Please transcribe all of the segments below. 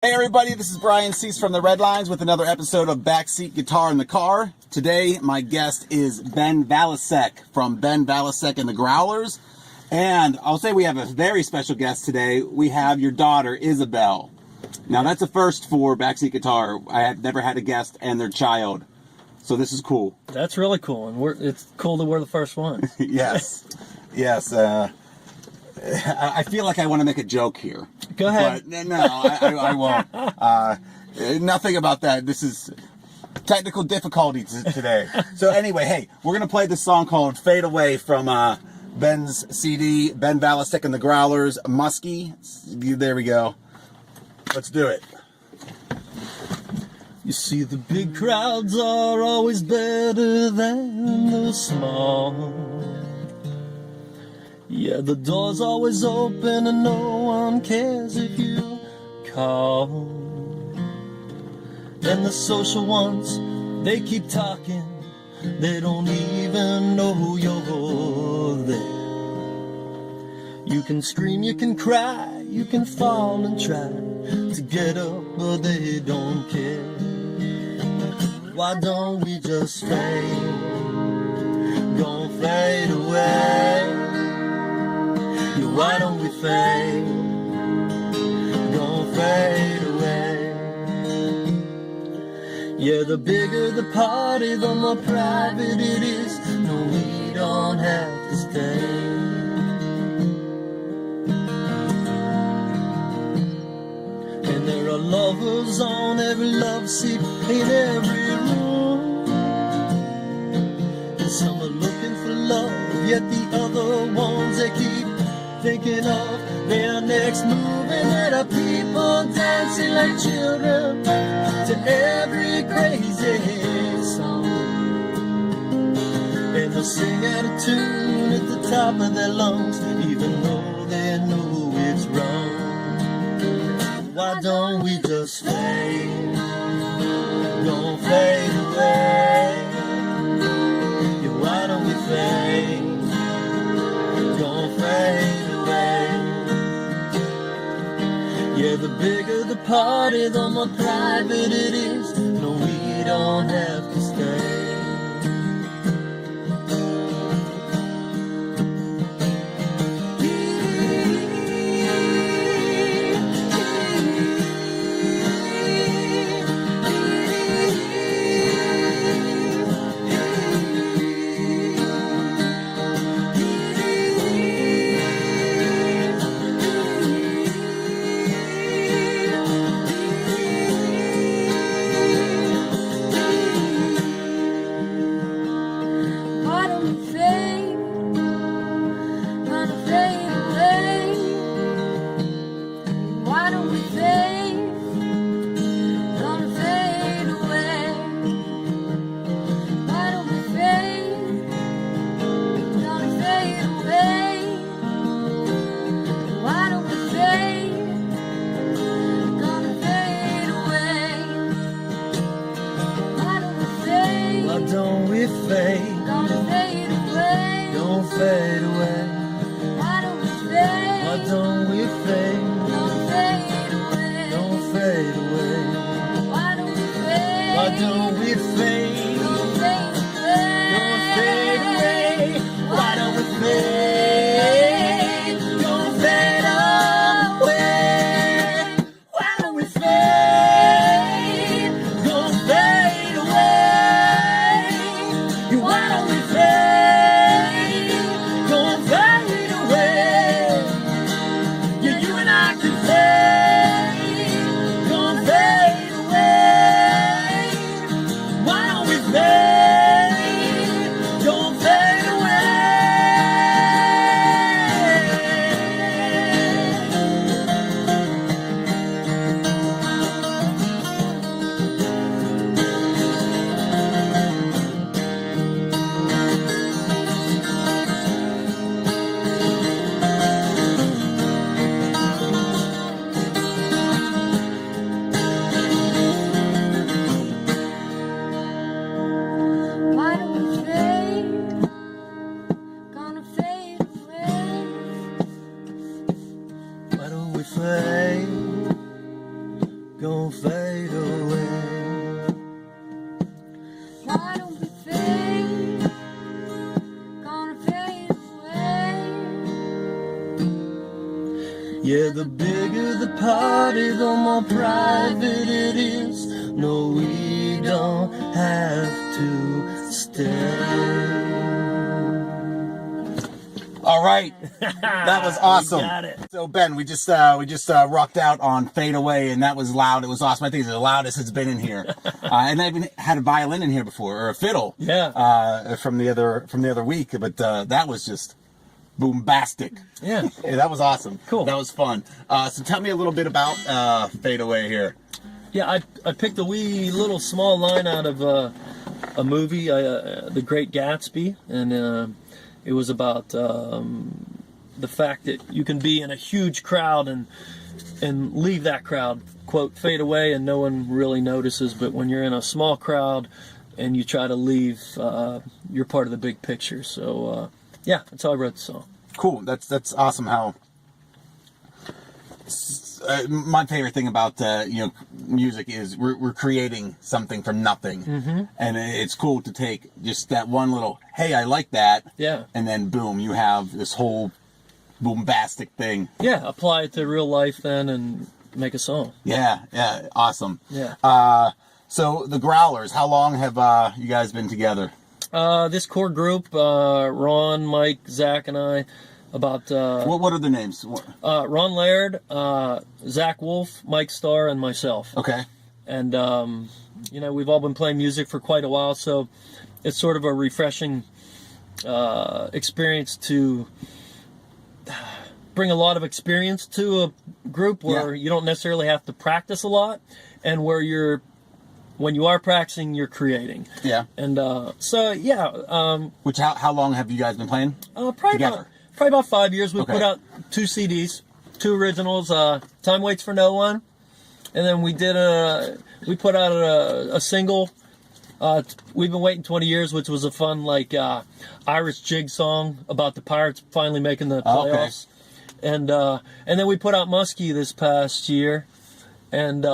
Hey everybody, this is Brian Seese from The Redlines with another episode of Backseat Guitar in the Car. Today, my guest is Ben Valasek from Ben Valasek and the Growlers. And I'll say we have a very special guest today. We have your daughter, Isabel. Now that's a first for Backseat Guitar. I have never had a guest and their child. So this is cool. That's really cool, and it's cool that we're the first ones. Yes. Yes. I feel like I want to make a joke here. Go ahead. But no, I won't. Nothing about that. This is technical difficulties today. So anyway, hey, we're going to play this song called Fade Away from Ben's CD, Ben Valasek and the Growlers, Musky. There we go. Let's do it. You see, the big crowds are always better than the small. Yeah, the door's always open and no one cares if you call. And the social ones, they keep talking, they don't even know you're there. You can scream, you can cry, you can fall and try to get up, but they don't care. Why don't we just fade, don't fade away? Yeah, why don't we fade, don't fade away? Yeah, the bigger the party, the more private it is. No, we don't have to stay. And there are lovers on every love seat in every room. And some are looking for love, yet the other ones they keep thinking of their next move. And there are people dancing like children to every crazy song. And they'll sing out of tune at the top of their lungs, even though they know it's wrong. Why don't we just fade, don't fade away? Yeah, why don't we fade, don't fade away? Yeah, the bigger the party, the more private it is. No, we don't have to stay. Why gonna fade away. Why don't we fade? Gonna fade away. Yeah, the bigger the party, the more private it is. No, we don't have to stay. All right, that was awesome. You got it. So Ben, we just rocked out on "Fade Away," and that was loud. It was awesome. I think it's the loudest it's been in here. And I even had a violin in here before, or a fiddle. Yeah. From the other week, but that was just boombastic. Yeah. Yeah, that was awesome. Cool. That was fun. So tell me a little bit about "Fade Away" here. Yeah, I picked a wee little small line out of a movie, The Great Gatsby, and it was about the fact that you can be in a huge crowd and leave that crowd, quote, fade away, and no one really notices. But when you're in a small crowd and you try to leave, you're part of the big picture. So yeah, that's how I wrote the song. Cool. That's awesome. How my favorite thing about music is we're creating something from nothing, and it's cool to take just that one little hey, I like that, Yeah. and then boom, you have this whole boombastic thing. Yeah, apply it to real life then and make a song. Yeah, awesome. Yeah. So the Growlers, how long have you guys been together? This core group, Ron, Mike, Zach, and I, about What are the names? Ron Laird, Zach Wolf, Mike Starr, and myself. Okay. And we've all been playing music for quite a while, so it's sort of a refreshing experience to bring a lot of experience to a group where you don't necessarily have to practice a lot, and where when you are practicing, you're creating. Yeah. And Which how long have you guys been playing? Probably about 5 years. We Okay. put out 2 CDs, 2 originals. Time Waits for No One, and then we put out a single. We've been waiting 20 years, which was a fun Irish jig song about the Pirates finally making the playoffs. Okay. And then we put out Musky this past year, and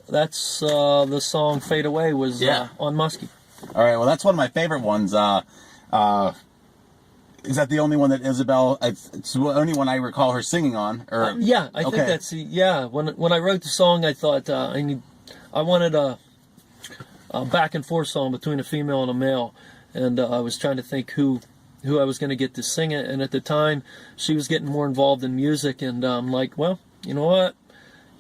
that's the song "Fade Away" was on Musky. All right. Well, that's one of my favorite ones. Is that the only one that Isabel? It's the only one I recall her singing on. Or yeah, I think that's When I wrote the song, I thought I wanted a back and forth song between a female and a male, and I was trying to think who I was going to get to sing it. And at the time, she was getting more involved in music, and I'm like, well, you know what?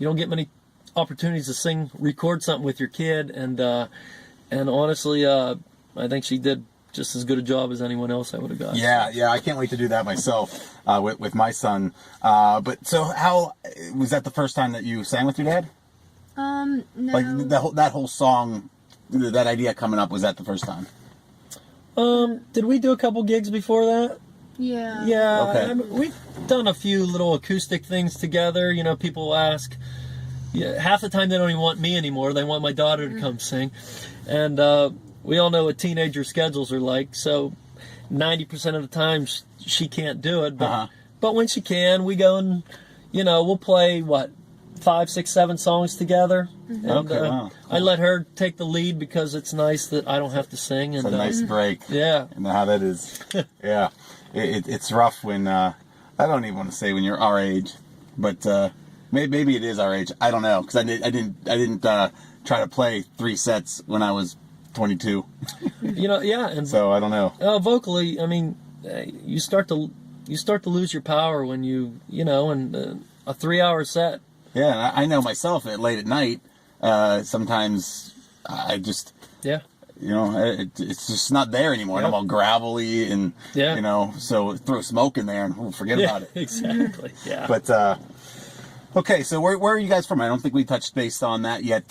You don't get many opportunities to record something with your kid, and honestly, I think she did just as good a job as anyone else I would have got. Yeah, I can't wait to do that myself with my son. But so, how was that the first time that you sang with your dad? No. Like that whole song, that idea coming up, was that the first time? Did we do a couple gigs before that? Yeah. Yeah. Okay. I mean, we've done a few little acoustic things together. You know, people ask. Yeah, half the time they don't even want me anymore. They want my daughter to come sing, and we all know what teenager schedules are like. So, 90% of the time she can't do it. But but when she can, we go and we'll play 5, 6, 7 songs together. And, Okay, wow. Cool. I let her take the lead because it's nice that I don't have to sing. And It's a nice break. Yeah. And how that is. Yeah. It's rough when, I don't even want to say when you're our age, but maybe it is our age. I don't know, because I didn't try to play 3 sets when I was 22. And So I don't know. vocally, I mean, you start to lose your power when you and a 3-hour set. Yeah, and I know myself late at night. Sometimes I just it's just not there anymore. Yep. And I'm all gravelly and so throw smoke in there and forget about it. Exactly. Yeah. But okay, so where are you guys from? I don't think we touched base on that yet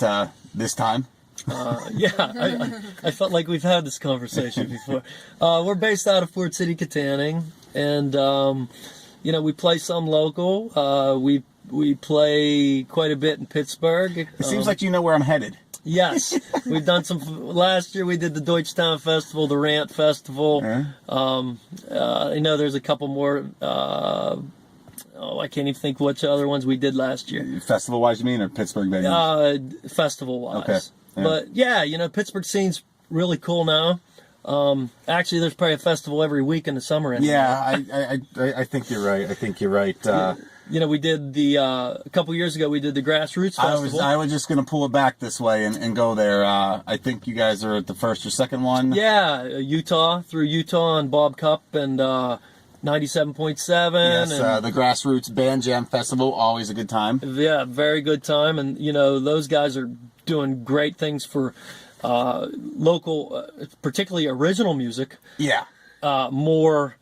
this time. I felt like we've had this conversation before. We're based out of Fort City, Katanning, and we play some local. We play quite a bit in Pittsburgh. It seems like you know where I'm headed. Yes, we've done some. Last year we did the Deutschtown Festival, the Rant Festival. Yeah. I know there's a couple more I can't even think which other ones we did last year. Festival-wise, you mean, or Pittsburgh venues? Festival-wise. Okay. Yeah. But yeah, you know, Pittsburgh scene's really cool now. Actually, there's probably a festival every week in the summer. Anyway. Yeah, I think you're right. I think you're right. You know, we did a couple years ago, we did the Grassroots Festival. I was just going to pull it back this way and go there. I think you guys are at the first or second one. Yeah, Utah and Bob Cup and 97.7. Yes, and, the Grassroots Band Jam Festival, always a good time. Yeah, very good time. And, you know, those guys are doing great things for local, particularly original music. Yeah. More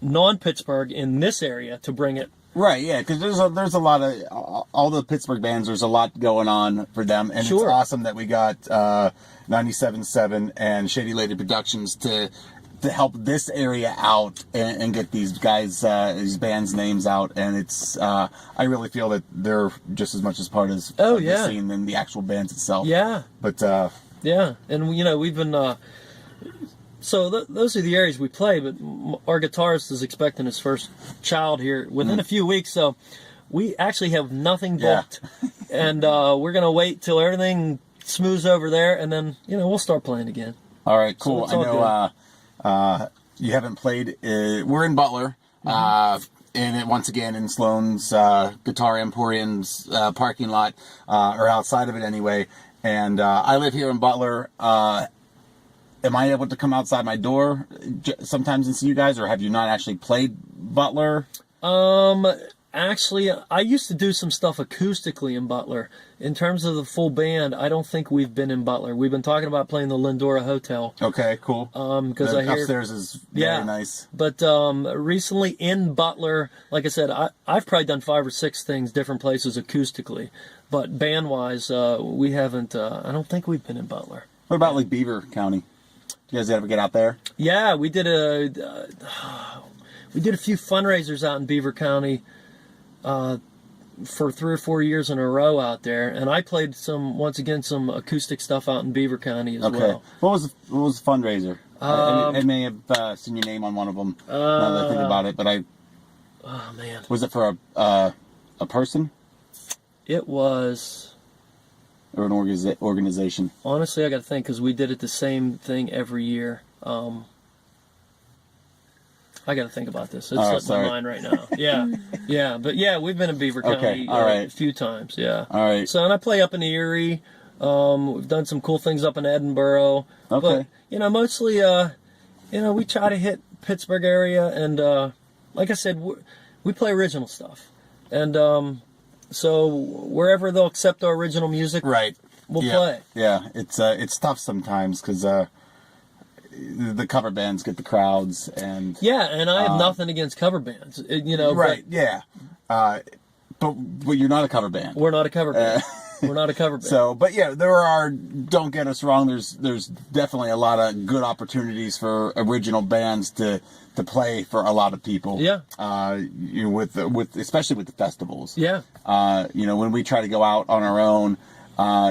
non-Pittsburgh in this area to bring it. Right, yeah, because there's a lot of, all the Pittsburgh bands, there's a lot going on for them, and Sure. It's awesome that we got 97.7 and Shady Lady Productions to help this area out and get these guys, these bands' names out, and it's, I really feel that they're just as much as part of the scene than the actual bands itself. Yeah. But, yeah, and, you know, we've been... So those are the areas we play, but our guitarist is expecting his first child here within a few weeks, so we actually have nothing booked. Yeah. And we're going to wait till everything smooths over there, and then, you know, we'll start playing again. All right, cool. So I know you haven't played, we're in Butler, and once again in Sloan's Guitar Emporium's parking lot, or outside of it anyway, and I live here in Butler. Am I able to come outside my door sometimes and see you guys, or have you not actually played Butler? Actually, I used to do some stuff acoustically in Butler. In terms of the full band, I don't think we've been in Butler. We've been talking about playing the Lindora Hotel. Okay, cool. Because I hear upstairs is very nice. But recently in Butler, like I said, I've probably done 5 or 6 things different places acoustically, but band-wise, we haven't. I don't think we've been in Butler. What about like Beaver County? You guys ever get out there? Yeah, we did a few fundraisers out in Beaver County for 3 or 4 years in a row out there, and I played some acoustic stuff out in Beaver County as well. What was the fundraiser? I may have seen your name on one of them. Now that I think about it, but oh man, was it for a person? It was. Or an organization? Honestly, I got to think, because we did it the same thing every year. I got to think about this. It's slipped my mind right now. Yeah, but yeah, we've been in Beaver County a few times. Yeah. All right. So, and I play up in Erie. We've done some cool things up in Edinburgh. Okay. But you know, mostly, we try to hit Pittsburgh area, and like I said, we play original stuff, and so wherever they'll accept our original music, right, we'll play. Yeah, it's tough sometimes because the cover bands get the crowds, and and I have nothing against cover bands, right? But you're not a cover band. We're not a cover band. We're not a cover band. So, but yeah, don't get us wrong, there's definitely a lot of good opportunities for original bands to play for a lot of people. Yeah. Especially with the festivals. Yeah. When we try to go out on our own,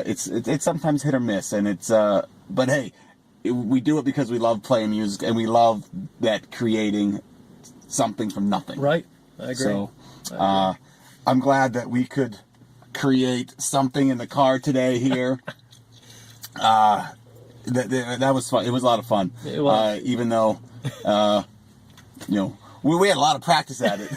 it's sometimes hit or miss, and but hey, we do it because we love playing music, and we love that creating something from nothing. Right. I agree. So, I'm glad that we could create something in the car today here. That was fun. It was a lot of fun. It was. Even though, we had a lot of practice at it.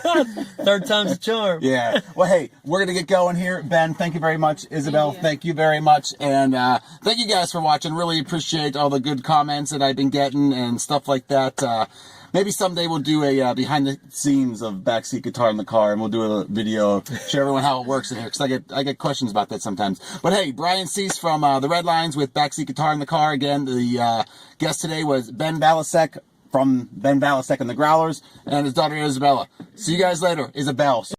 Third time's a charm. Yeah. Well, hey, we're going to get going here. Ben, thank you very much. Isabel, thank you very much. And thank you guys for watching. Really appreciate all the good comments that I've been getting and stuff like that. Maybe someday we'll do a behind the scenes of Backseat Guitar in the Car, and we'll do a video, show everyone how it works in here, because I get questions about that sometimes. But hey, Brian Seese from The Redlines with Backseat Guitar in the Car. Again, the guest today was Ben Valasek from Ben Valasek and the Growlers, and his daughter Isabella. See you guys later. Isabel.